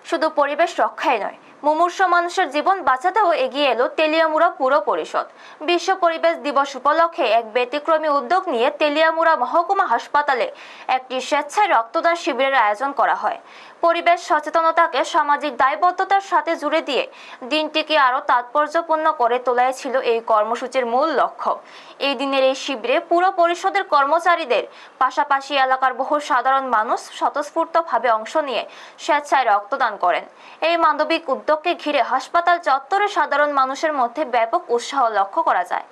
শুধু পরিবেশ রক্ষাই নয়, মুমূর্ষু মানুষের জীবন বাঁচাতেও এগিয়ে এলো তেলিয়ামুড়া পুর পরিষদ। বিশ্ব পরিবেশ দিবস উপলক্ষে এক ব্যতিক্রমী উদ্যোগ নিয়ে তেলিয়ামুড়া মহকুমা হাসপাতালে একটি স্বেচ্ছায় রক্তদান শিবিরের আয়োজন করা হয়। পরিবেশ সচেতনতাকে সামাজিক দায়বদ্ধতার সাথে জুড়ে দিয়ে দিনটিকে আরও তাৎপর্যপূর্ণ করে তোলাই ছিল এই কর্মসূচির মূল লক্ষ্য। এই দিনের এই শিবিরে পুর পরিষদের কর্মচারীদের পাশাপাশি এলাকার বহু সাধারণ মানুষ স্বতঃস্ফূর্তভাবে অংশ নিয়ে স্বেচ্ছায় রক্তদান করেন। এই মানবিক উদ্যোগকে ঘিরে হাসপাতাল চত্বরে সাধারণ মানুষের মধ্যে ব্যাপক উৎসাহ লক্ষ্য করা যায়।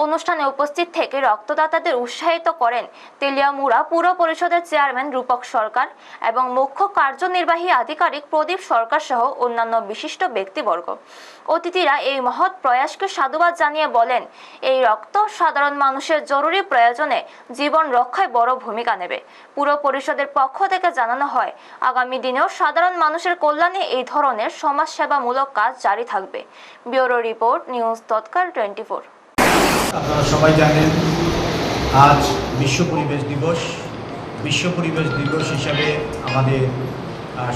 অনুষ্ঠানে উপস্থিত থেকে রক্তদাতাদের উৎসাহিত করেন তেলিয়ামুড়া পুর পরিষদের চেয়ারম্যান রূপক সরকার এবং মুখ্য কার্যনির্বাহী আধিকারিক প্রদীপ সরকার সহ অন্যান্য বিশিষ্ট ব্যক্তিবর্গ। অতিথিরা এই মহৎ প্রয়াসকে সাধুবাদ জানিয়ে বলেন, এই রক্ত সাধারণ মানুষের জরুরি প্রয়োজনে জীবন রক্ষায় বড় ভূমিকা নেবে। পুর পরিষদের পক্ষ থেকে জানানো হয়, আগামী দিনেও সাধারণ মানুষের কল্যাণে এই ধরনের সমাজসেবামূলক কাজ জারি থাকবে। ব্যুরো রিপোর্ট, নিউজ তৎকাল 24। আপনারা সবাই জানেন আজ বিশ্ব পরিবেশ দিবস। বিশ্ব পরিবেশ দিবস হিসাবে আমাদের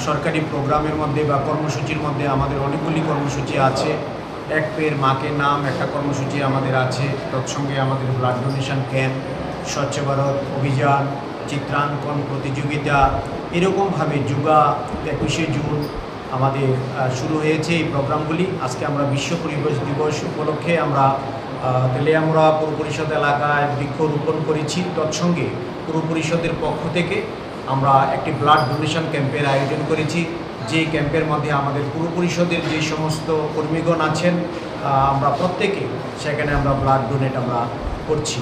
সরকারি প্রোগ্রামের মধ্যে বা কর্মসূচির মধ্যে আমাদের অনেকগুলি কর্মসূচি আছে। এক পের মাকে নাম একটা কর্মসূচি আমাদের আছে, তৎসঙ্গে আমাদের ব্লাড ডোনেশন ক্যাম্প, স্বচ্ছ ভারত অভিযান, চিত্রাঙ্কন প্রতিযোগিতা, এরকমভাবে যোগা 21শে জুন আমাদের শুরু হয়েছে এই প্রোগ্রামগুলি। আজকে আমরা বিশ্ব পরিবেশ দিবস উপলক্ষে আমরা তেলিয়ামুড়া পুর পরিষদ এলাকায় বৃক্ষরোপণ করেছি। তৎসঙ্গে পুর পরিষদের পক্ষ থেকে আমরা একটি ব্লাড ডোনেশন ক্যাম্পের আয়োজন করেছি, যে ক্যাম্পের মধ্যে আমাদের পুর পরিষদের যে সমস্ত কর্মীগণ আছেন আমরা প্রত্যেকে সেখানে আমরা ব্লাড ডোনেট আমরা করছি।